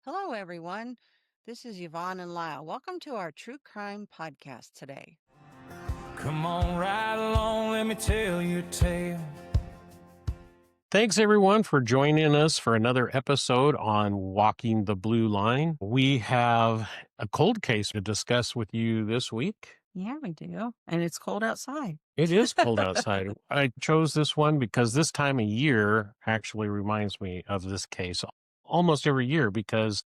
Hello, everyone. This is Yvonne and Lyle. Welcome to our true crime podcast today. Come on right along, let me tell you a tale. Thanks, everyone, for joining us for another episode on Walking the Blue Line. We have a cold case to discuss with you this week. Yeah, we do. And it's cold outside. It is cold outside. I chose this one because this time of year actually reminds me of this case almost every year because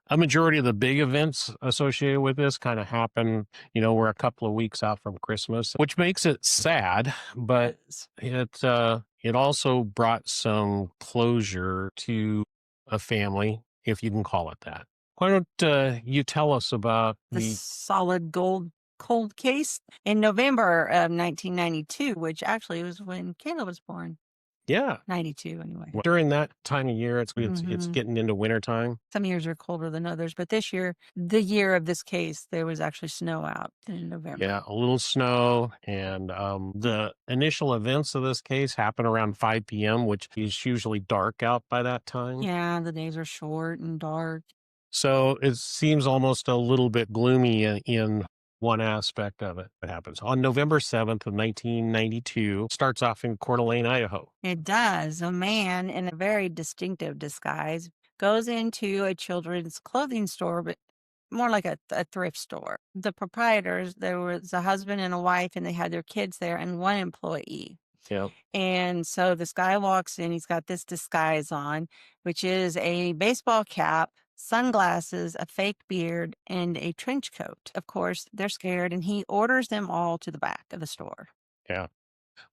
a majority of the big events associated with this kind of happen, we're a couple of weeks out from Christmas, which makes it sad, but it also brought some closure to a family, if you can call it that. Why don't you tell us about The solid gold cold case in November of 1992, which actually was when Kayla was born. Yeah. 92 anyway. During that time of year, it's getting into wintertime. Some years are colder than others, but this year, the year of this case, there was actually snow out in November. Yeah, a little snow. And the initial events of this case happen around 5 p.m., which is usually dark out by that time. Yeah, the days are short and dark. So it seems almost a little bit gloomy in one aspect of it. It happens on November 7th of 1992. Starts off in Coeur d'Alene, Idaho. It does. A man in a very distinctive disguise goes into a children's clothing store, but more like a thrift store. The proprietors, there was a husband and a wife, and they had their kids there and one employee. Yeah. And so this guy walks in, he's got this disguise on, which is a baseball cap, sunglasses, a fake beard, and a trench coat. Of course, they're scared, and he orders them all to the back of the store. Yeah.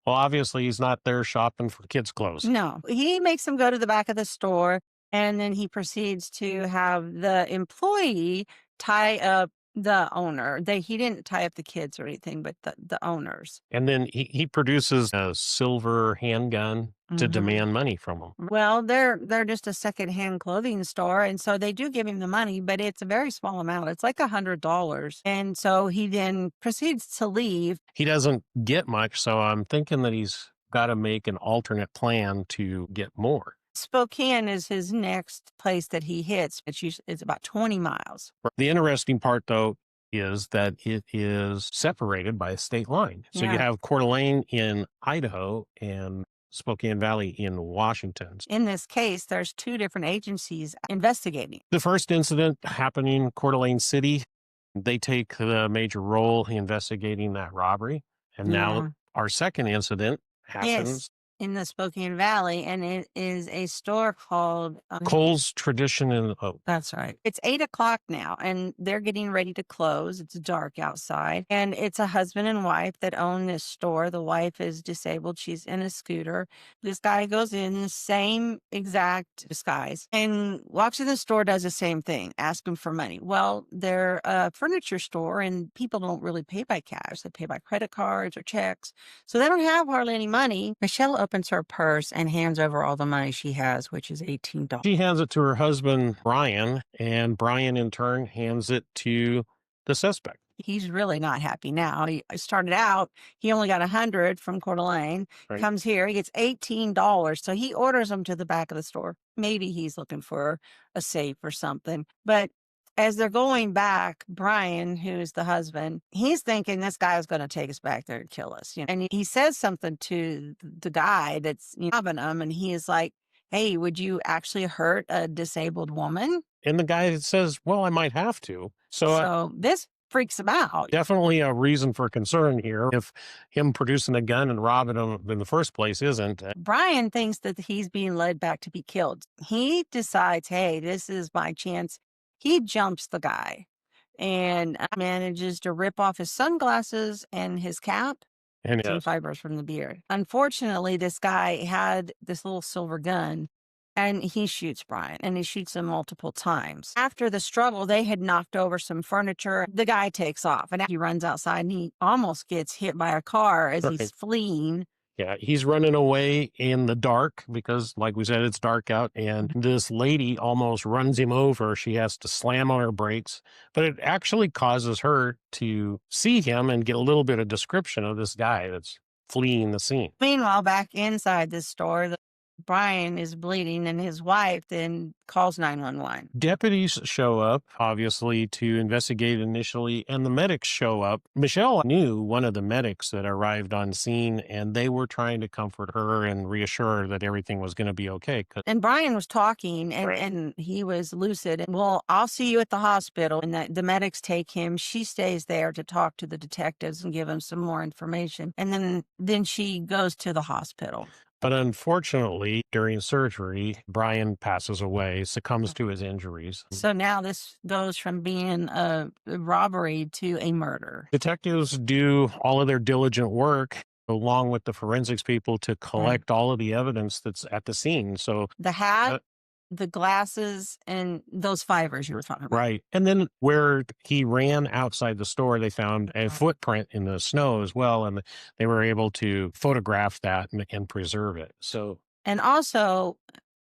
Well, obviously, he's not there shopping for kids' clothes. No, he makes them go to the back of the store, and then he proceeds to have the employee tie up the owner. He didn't tie up the kids or anything, but the owners. And then he produces a silver handgun to demand money from them. Well, they're just a secondhand clothing store, and so they do give him the money, but it's a very small amount. It's like $100. And so he then proceeds to leave. He doesn't get much, so I'm thinking that he's got to make an alternate plan to get more. Spokane is his next place that he hits. It's about 20 miles. The interesting part, though, is that it is separated by a state line. So you have Coeur d'Alene in Idaho and Spokane Valley in Washington. In this case, there's two different agencies investigating. The first incident happened in Coeur d'Alene City. They take the major role investigating that robbery. And now our second incident happens in the Spokane Valley, and it is a store called Cole's Tradition and Hope. That's right. It's 8:00 now, and they're getting ready to close. It's dark outside, and it's a husband and wife that own this store. The wife is disabled. She's in a scooter. This guy goes in the same exact disguise and walks in the store, does the same thing, asking for money. Well, they're a furniture store, and people don't really pay by cash. They pay by credit cards or checks, so they don't have hardly any money. Michelle opens her purse and hands over all the money she has, which is $18. She hands it to her husband, Brian, and Brian in turn hands it to the suspect. He's really not happy now. He started out, he only got 100 from Coeur d'Alene, comes here, he gets $18. So he orders them to the back of the store. Maybe he's looking for a safe or something. But as they're going back, Brian, who's the husband, he's thinking this guy is going to take us back there and kill us. And he says something to the guy that's robbing him, and he is like, hey, would you actually hurt a disabled woman? And the guy says, well, I might have to. So this freaks him out. Definitely a reason for concern here. If him producing a gun and robbing him in the first place isn't. Brian thinks that he's being led back to be killed. He decides, hey, this is my chance. He jumps the guy and manages to rip off his sunglasses and his cap and some fibers from the beard. Unfortunately, this guy had this little silver gun, and he shoots Brian, and he shoots him multiple times. After the struggle, they had knocked over some furniture. The guy takes off, and he runs outside, and he almost gets hit by a car as he's fleeing. Yeah, he's running away in the dark because, like we said, it's dark out. And this lady almost runs him over. She has to slam on her brakes. But it actually causes her to see him and get a little bit of description of this guy that's fleeing the scene. Meanwhile, back inside this store, Brian is bleeding and his wife then calls 911. Deputies show up, obviously, to investigate initially, and the medics show up. Michelle knew one of the medics that arrived on scene, and they were trying to comfort her and reassure her that everything was going to be okay. And Brian was talking and, Right. and he was lucid. And, well, I'll see you at the hospital. And the medics take him. She stays there to talk to the detectives and give them some more information. And then she goes to the hospital. But unfortunately, during surgery, Brian passes away, succumbs to his injuries. So now this goes from being a robbery to a murder. Detectives do all of their diligent work along with the forensics people to collect all of the evidence that's at the scene. So The hat, the glasses, and those fibers you were talking about. right. And then where he ran outside the store, they found a footprint in the snow as well. And they were able to photograph that and preserve it. So, And also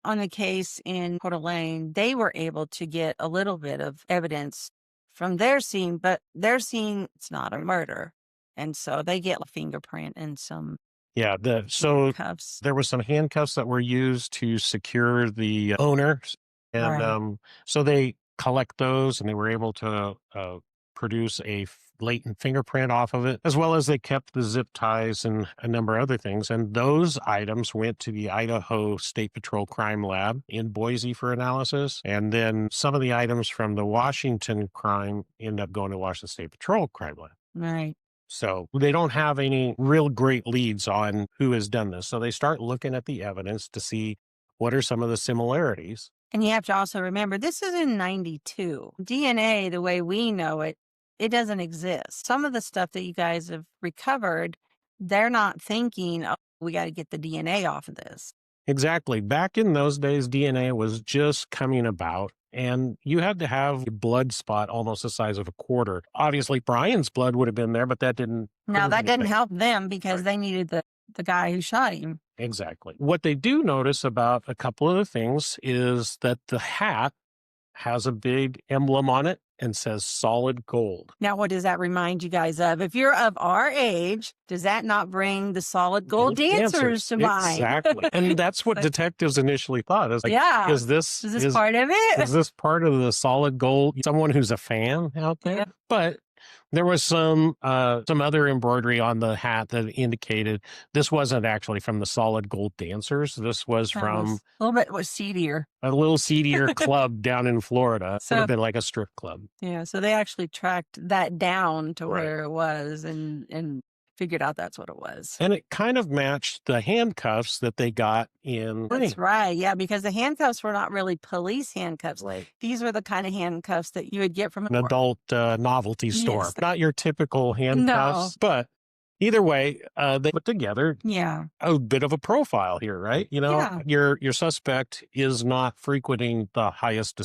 on the case in Coeur d'Alene, they were able to get a little bit of evidence from their scene, but their scene, it's not a murder. And so they get a fingerprint and some yeah, so cuffs. there were some handcuffs that were used to secure the owners. And Right. so they collect those and they were able to produce a latent fingerprint off of it, as well as they kept the zip ties and a number of other things. And those items went to the Idaho State Patrol Crime Lab in Boise for analysis. And then some of the items from the Washington crime end up going to Washington State Patrol Crime Lab. Right. So they don't have any real great leads on who has done this. So they start looking at the evidence to see what are some of the similarities. And you have to also remember, this is in 92. DNA, the way we know it, it doesn't exist. Some of the stuff that you guys have recovered, they're not thinking, oh, we got to get the DNA off of this. Exactly. Back in those days, DNA was just coming about, and you had to have a blood spot almost the size of a quarter. Obviously, Brian's blood would have been there, but that didn't. Now, prove that didn't anything. help them because they needed the guy who shot him. Exactly. What they do notice about a couple of the things is that the hat has a big emblem on it and says solid gold. Now, what does that remind you guys of? If you're of our age, does that not bring the solid gold dancers to mind? Exactly. And that's what Like, detectives initially thought. Is like, yeah. is this Part of it? is this part of the solid gold? Someone who's a fan out there? Yeah. But there was some other embroidery on the hat that indicated this wasn't actually from the solid gold dancers. This was That from was a little bit seedier. a little seedier club down in Florida. It would So- have been like a strip club. Yeah, so they actually tracked that down to Right. where it was and figured out that's what it was. And it kind of matched the handcuffs that they got in. That's right. Yeah, because the handcuffs were not really police handcuffs. Right. These were the kind of handcuffs that you would get from An adult novelty store. Yes. Not your typical handcuffs, but either way, they put together Yeah. a bit of a profile here, right? You know, Yeah. your suspect is not frequenting the highest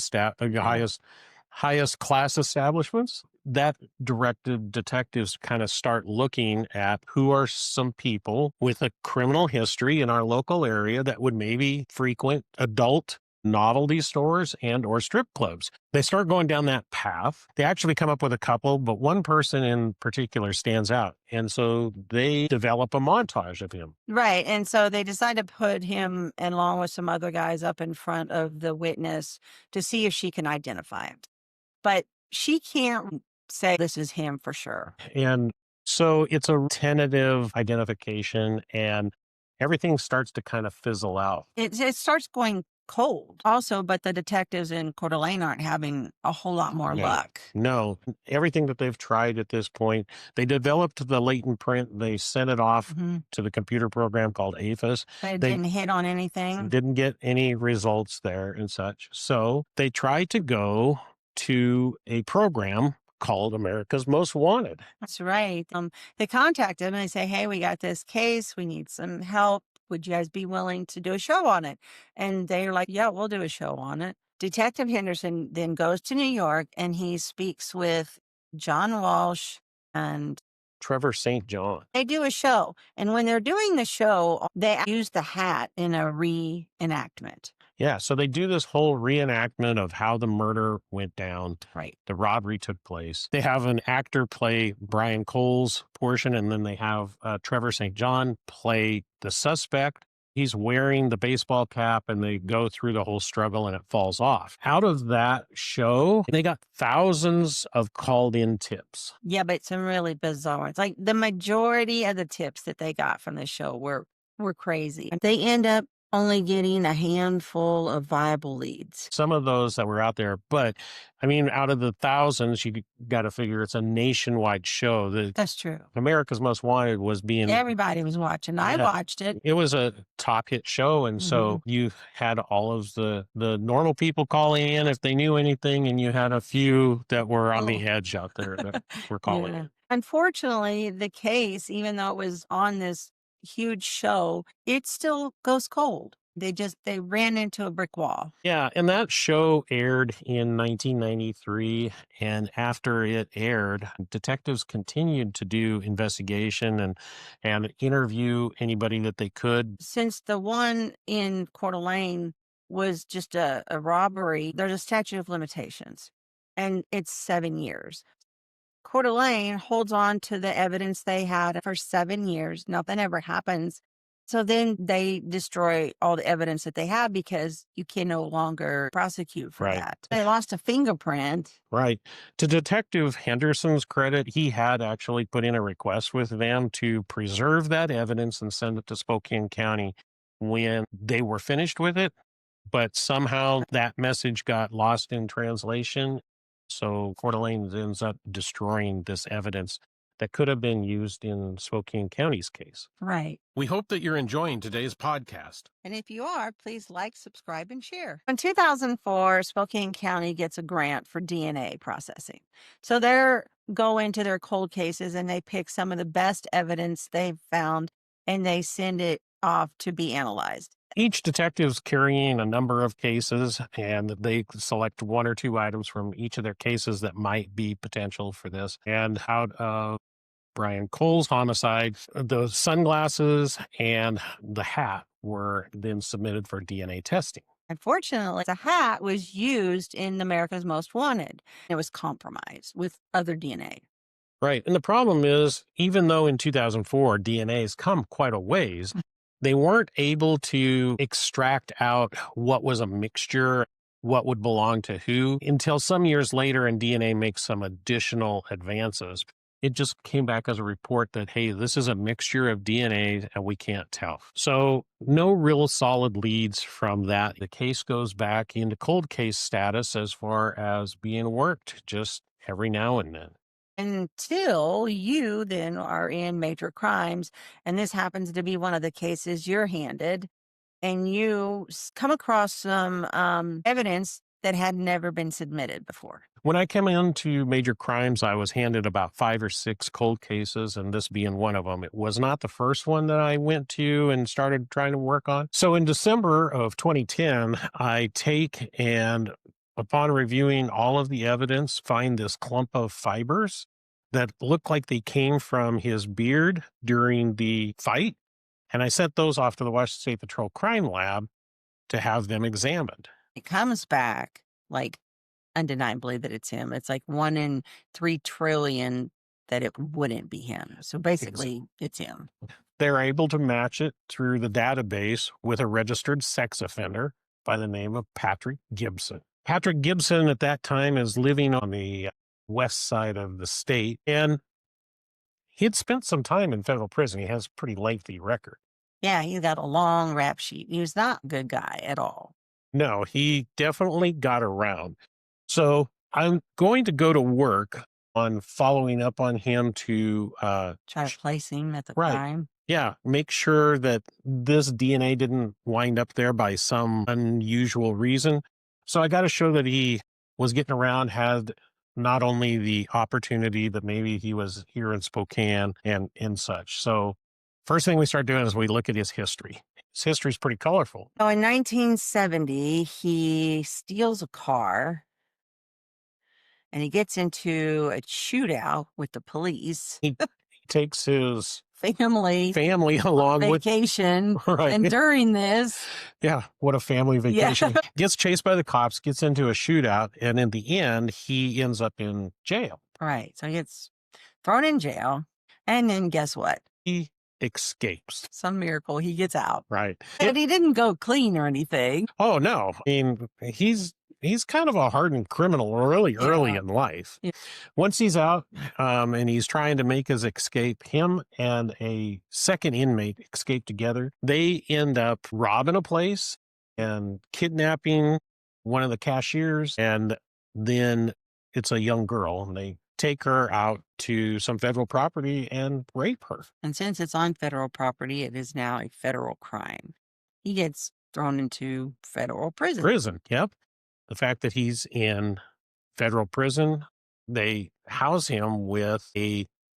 class establishments. That directed detectives kind of start looking at who are some people with a criminal history in our local area that would maybe frequent adult novelty stores and or strip clubs. They start going down that path. They actually come up with a couple, but one person in particular stands out. And so they develop a montage of him. Right. And so they decide to put him along with some other guys up in front of the witness to see if she can identify him. But she can't say this is him for sure. And so it's a tentative identification and everything starts to kind of fizzle out. It starts going cold also, but the detectives in Coeur d'Alene aren't having a whole lot more luck. No, everything that they've tried at this point, they developed the latent print. They sent it off to the computer program called APHIS. They didn't hit on anything. Didn't get any results there and such. So they tried to go to a program called America's Most Wanted. That's right. They contact them and they say, hey, we got this case. We need some help. Would you guys be willing to do a show on it? And they're like, yeah, we'll do a show on it. Detective Henderson then goes to New York and he speaks with John Walsh and Trevor St. John. They do a show. And when they're doing the show, they use the hat in a reenactment. Yeah, so they do this whole reenactment of how the murder went down. Right. The robbery took place. They have an actor play Brian Cole's portion, and then they have Trevor St. John play the suspect. He's wearing the baseball cap and they go through the whole struggle and it falls off. Out of that show, they got thousands of called in tips. Yeah, but some really bizarre ones. Like the majority of the tips that they got from the show were crazy. They end up only getting a handful of viable leads. Some of those that were out there, but I mean, out of the thousands, you got to figure it's a nationwide show. That's true. America's Most Wanted was being Everybody was watching. I watched it. It was a top hit show, and so you had all of the normal people calling in if they knew anything, and you had a few that were on the edge out there that were calling in. Unfortunately, the case, even though it was on this huge show, it still goes cold. They ran into a brick wall. Yeah, and that show aired in 1993, and after it aired, detectives continued to do investigation and interview anybody that they could. Since the one in Coeur d'Alene was just a robbery, there's a statute of limitations, and it's 7 years. Coeur d'Alene holds on to the evidence they had for 7 years. Nothing ever happens. So then they destroy all the evidence that they have because you can no longer prosecute for that. They lost a fingerprint. Right. To Detective Henderson's credit, he had actually put in a request with them to preserve that evidence and send it to Spokane County when they were finished with it. But somehow that message got lost in translation. So Coeur d'Alene ends up destroying this evidence that could have been used in Spokane County's case. Right. We hope that you're enjoying today's podcast. And if you are, please like, subscribe, and share. In 2004, Spokane County gets a grant for DNA processing. So they go into their cold cases and they pick some of the best evidence they've found and they send it off to be analyzed. Each detective's carrying a number of cases, and they select one or two items from each of their cases that might be potential for this. And out of Brian Cole's homicide, the sunglasses and the hat were then submitted for DNA testing. Unfortunately, the hat was used in America's Most Wanted. It was compromised with other DNA. Right. And the problem is, even though in 2004 DNA has come quite a ways, they weren't able to extract out what was a mixture, what would belong to who, until some years later, and DNA makes some additional advances. It just came back as a report that, hey, this is a mixture of DNA and we can't tell. So no real solid leads from that. The case goes back into cold case status as far as being worked just every now and then. Until you then are in major crimes, and this happens to be one of the cases you're handed, and you come across some evidence that had never been submitted before. When I came into major crimes, I was handed about 5 or 6 cold cases, and this being one of them. It was not the first one that I went to and started trying to work on. So in December of 2010, I take and upon reviewing all of the evidence, find this clump of fibers that look like they came from his beard during the fight. And I sent those off to the Washington State Patrol Crime Lab to have them examined. It comes back like undeniably that it's him. It's like 1 in 3 trillion that it wouldn't be him. So basically, it's him. They're able to match it through the database with a registered sex offender by the name of Patrick Gibson. Patrick Gibson at that time is living on the west side of the state, and he'd spent some time in federal prison. He has a pretty lengthy record. Yeah, he's got a long rap sheet. He was not a good guy at all. No, he definitely got around. So I'm going to go to work on following up on him to try to place him at the crime. Yeah, make sure that this DNA didn't wind up there by some unusual reason. So I got to show that he was getting around, had not only the opportunity, but maybe he was here in Spokane and such. So first thing we start doing is we look at his history. His history is pretty colorful. So in 1970, he steals a car and he gets into a shootout with the police. He takes his family along vacation. With right. And during this, what a family vacation. Gets chased by the cops, gets into a shootout, and in the end he ends up in jail. Right. So he gets thrown in jail, and then guess what? He escapes. Some miracle he gets out. Right. And he didn't go clean or anything. Oh, no. I mean, he's kind of a hardened criminal really early Yeah. in life. Yeah. Once he's out, and he's trying to make his escape, him and a second inmate escape together. They end up robbing a place and kidnapping one of the cashiers, and then it's a young girl, and they take her out to some federal property and rape her. And since it's on federal property, it is now a federal crime. He gets thrown into federal prison. Prison, yep. The fact that he's in federal prison, they house him with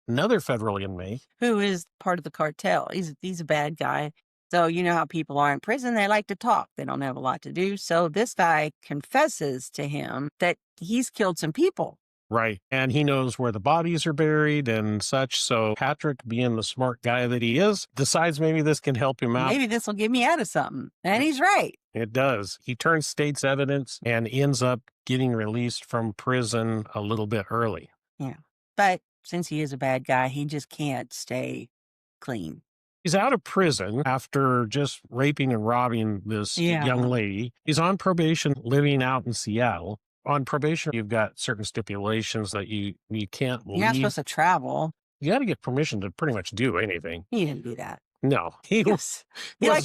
another federal inmate. Who is part of the cartel. He's a bad guy. So you know how people are in prison, they like to talk. They don't have a lot to do. So this guy confesses to him that he's killed some people. Right. And he knows where the bodies are buried and such. So Patrick, being the smart guy that he is, decides maybe this can help him out. Maybe this will get me out of something. And he's right. It does. He turns state's evidence and ends up getting released from prison a little bit early. Yeah. But since he is a bad guy, he just can't stay clean. He's out of prison after just raping and robbing this young lady. He's on probation living out in Seattle. On probation, you've got certain stipulations that you can't leave. You're not supposed to travel. You got to get permission to pretty much do anything. He didn't do that. No. He likes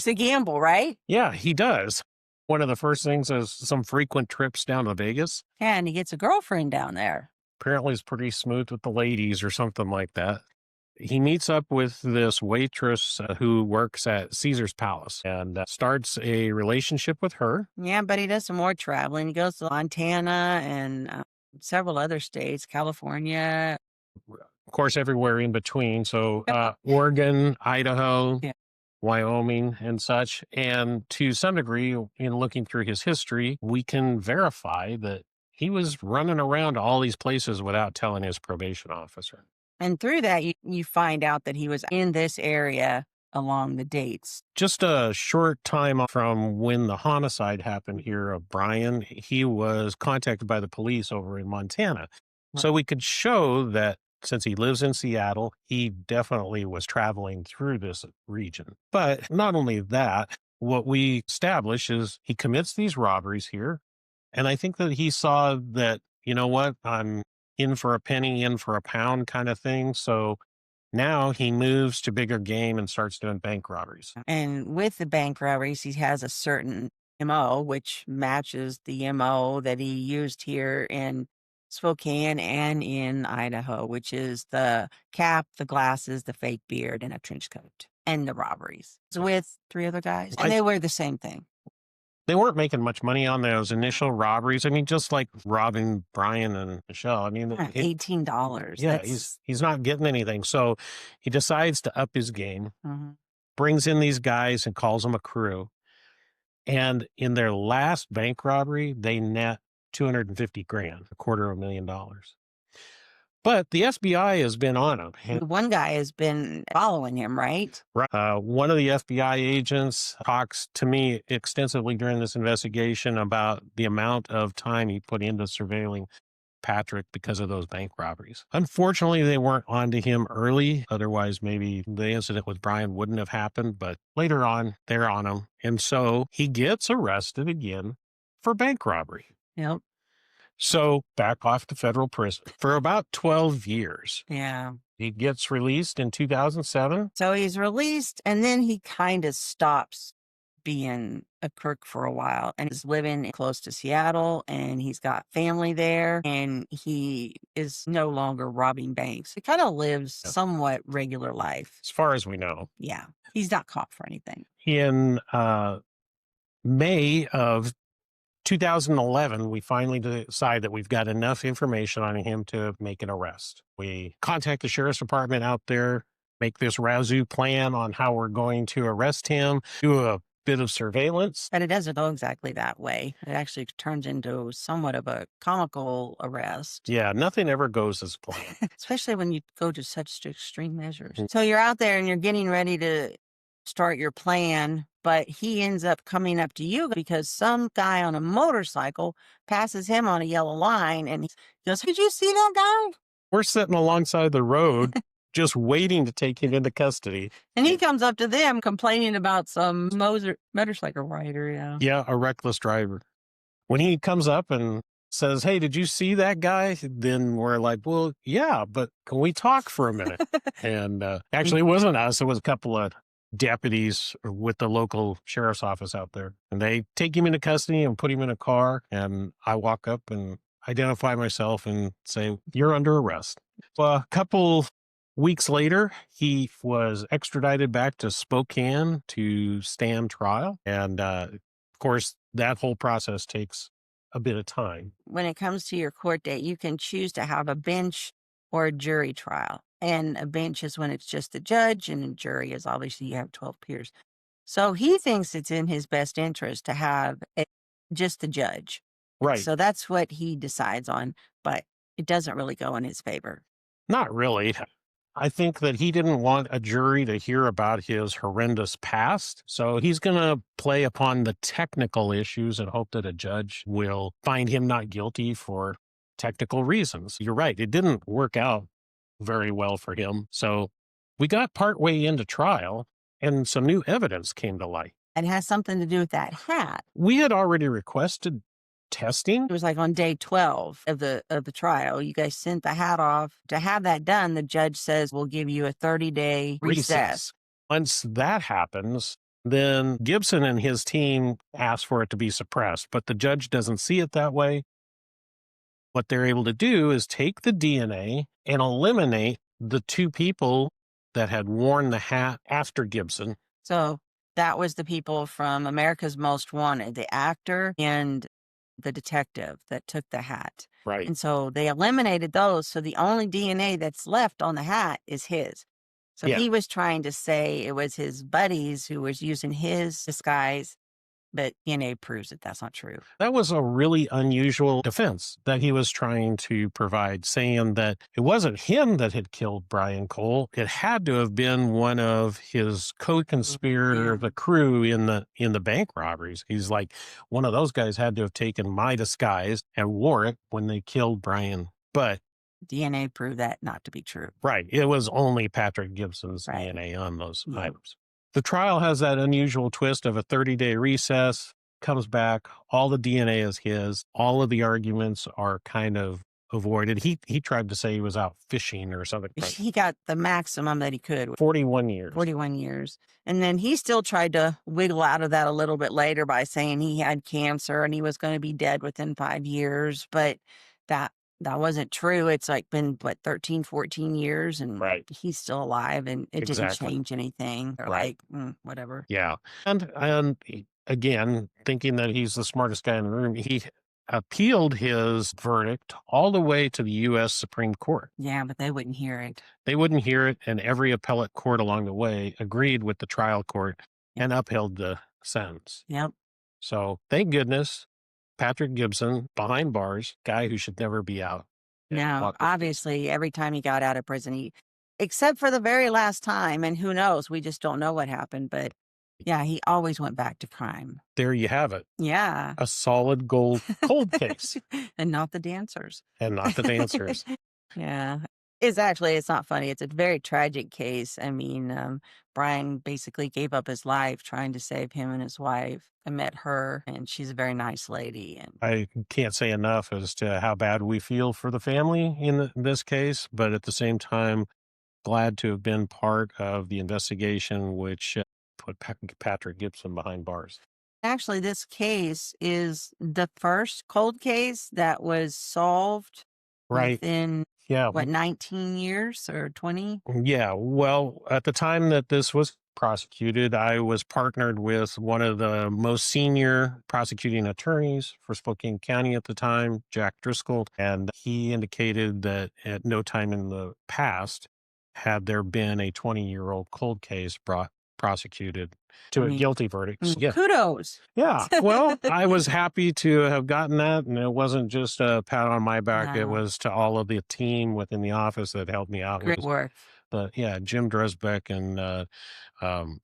to gamble, right? Yeah, he does. One of the first things is some frequent trips down to Vegas. Yeah, and he gets a girlfriend down there. Apparently, he's pretty smooth with the ladies or something like that. He meets up with this waitress who works at Caesar's Palace and starts a relationship with her. Yeah, but he does some more traveling. He goes to Montana and several other states, California. Of course, everywhere in between. So Oregon, Idaho, Wyoming, and such. And to some degree, in looking through his history, we can verify that he was running around all these places without telling his probation officer. And through that, you find out that he was in this area along the dates. Just a short time from when the homicide happened here of Brian, he was contacted by the police over in Montana. Right. So we could show that since he lives in Seattle, he definitely was traveling through this region. But not only that, what we establish is he commits these robberies here. And I think that he saw that, you know what, I'm in for a penny, in for a pound kind of thing. So now he moves to bigger game and starts doing bank robberies. And with the bank robberies, he has a certain MO, which matches the MO that he used here in Spokane and in Idaho, which is the cap, the glasses, the fake beard, and a trench coat, and the robberies. It's with 3 other guys, and they wear the same thing. They weren't making much money on those initial robberies. I mean, just like robbing Brian and Michelle. I mean, $18. Yeah, he's not getting anything. So he decides to up his game, brings in these guys and calls them a crew. And in their last bank robbery, they net $250,000, $250,000. But the FBI has been on him. One guy has been following him, right? Right. One of the FBI agents talks to me extensively during this investigation about the amount of time he put into surveilling Patrick because of those bank robberies. Unfortunately, they weren't onto him early. Otherwise, maybe the incident with Brian wouldn't have happened. But later on, they're on him. And so he gets arrested again for bank robbery. Yep. So back off to federal prison for about 12 years. Yeah. He gets released in 2007. So he's released, and then he kind of stops being a crook for a while and is living close to Seattle, and he's got family there, and he is no longer robbing banks. He kind of lives somewhat regular life. As far as we know. Yeah. He's not caught for anything. In May of 2011, we finally decide that we've got enough information on him to make an arrest. We contact the sheriff's department out there, make this razoo plan on how we're going to arrest him, do a bit of surveillance. But it doesn't go exactly that way. It actually turns into somewhat of a comical arrest. Yeah, nothing ever goes as planned. Especially when you go to such extreme measures. So you're out there and you're getting ready to start your plan, but he ends up coming up to you because some guy on a motorcycle passes him on a yellow line and he goes, "Did you see that guy?" We're sitting alongside the road just waiting to take him into custody. And he comes up to them complaining about some motorcycle rider. Yeah. Yeah, a reckless driver. When he comes up and says, "Hey, did you see that guy?" Then we're like, "Well, yeah, but can we talk for a minute?" And actually, it wasn't us. It was a couple of deputies with the local sheriff's office out there. And they take him into custody and put him in a car. And I walk up and identify myself and say, "You're under arrest." Well, a couple weeks later, he was extradited back to Spokane to stand trial. And of course, that whole process takes a bit of time. When it comes to your court date, you can choose to have a bench or a jury trial. And a bench is when it's just the judge, and a jury is obviously you have 12 peers. So he thinks it's in his best interest to have just the judge. Right. So that's what he decides on, but it doesn't really go in his favor. Not really. I think that he didn't want a jury to hear about his horrendous past. So he's going to play upon the technical issues and hope that a judge will find him not guilty for technical reasons. You're right. It didn't work out very well for him. So we got partway into trial and some new evidence came to light. It has something to do with that hat. We had already requested testing. It was like on day 12 of the trial. You guys sent the hat off. To have that done, the judge says we'll give you a 30-day recess. Once that happens, then Gibson and his team ask for it to be suppressed, but the judge doesn't see it that way. What they're able to do is take the DNA and eliminate the two people that had worn the hat after Gibson. So that was the people from America's Most Wanted, the actor and the detective that took the hat. Right. And so they eliminated those. So the only DNA that's left on the hat is his. So Yeah. he was trying to say it was his buddies who was using his disguise, but DNA proves that that's not true. That was a really unusual defense that he was trying to provide, saying that it wasn't him that had killed Brian Cole. It had to have been one of his co-conspirator, the crew in the bank robberies. He's like, one of those guys had to have taken my disguise and wore it when they killed Brian. But DNA proved that not to be true. right, it was only Patrick Gibson's DNA on those items. The trial has that unusual twist of a 30-day recess, comes back, all the DNA is his, all of the arguments are kind of avoided. He tried to say he was out fishing or something. He got the maximum that he could. 41 years. 41 years. And then he still tried to wiggle out of that a little bit later by saying he had cancer and he was going to be dead within 5 years. But that wasn't true. It's like been, 13, 14 years and he's still alive and it didn't change anything. They're like, whatever. Yeah. And again, thinking that he's the smartest guy in the room, he appealed his verdict all the way to the U.S. Supreme Court. Yeah, but they wouldn't hear it. They wouldn't hear it. And every appellate court along the way agreed with the trial court and upheld the sentence. Yep. So thank goodness. Patrick Gibson, behind bars, guy who should never be out. No, obviously, every time he got out of prison, except for the very last time, and who knows, we just don't know what happened, but yeah, he always went back to crime. There you have it. Yeah. A solid cold case. And not the dancers. And not the dancers. Yeah. It's not funny. It's a very tragic case. I mean, Brian basically gave up his life trying to save him and his wife. I met her and she's a very nice lady. And I can't say enough as to how bad we feel for the family in this case, but at the same time, glad to have been part of the investigation, which put Patrick Gibson behind bars. Actually, this case is the first cold case that was solved within 19 years or 20? Yeah. Well, at the time that this was prosecuted, I was partnered with one of the most senior prosecuting attorneys for Spokane County at the time, Jack Driscoll, and he indicated that at no time in the past had there been a 20-year-old cold case prosecuted to a guilty verdict. Yeah. Kudos. Yeah. Well, I was happy to have gotten that. And it wasn't just a pat on my back. No. It was to all of the team within the office that helped me out. Great work. Jim Dresbeck and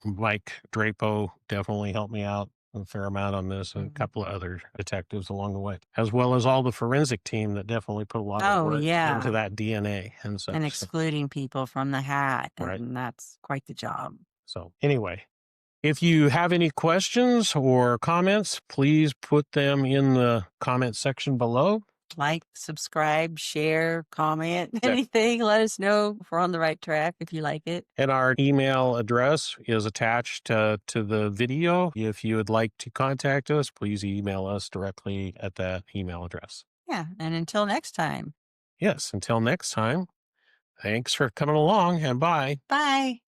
Mike Drapo definitely helped me out. a fair amount on this, and a Mhm. couple of other detectives along the way, as well as all the forensic team that definitely put a lot of Oh, work into yeah. that DNA and And such. So, excluding people from the hat, right. and that's quite the job. So anyway, if you have any questions or comments, please put them in the comment section below. Like, subscribe, share, comment, anything. Let us know if we're on the right track if you like it. And our email address is attached to the video. If you would like to contact us, please email us directly at that email address. Yeah. And until next time, Yes, until next time, thanks for coming along and bye. bye.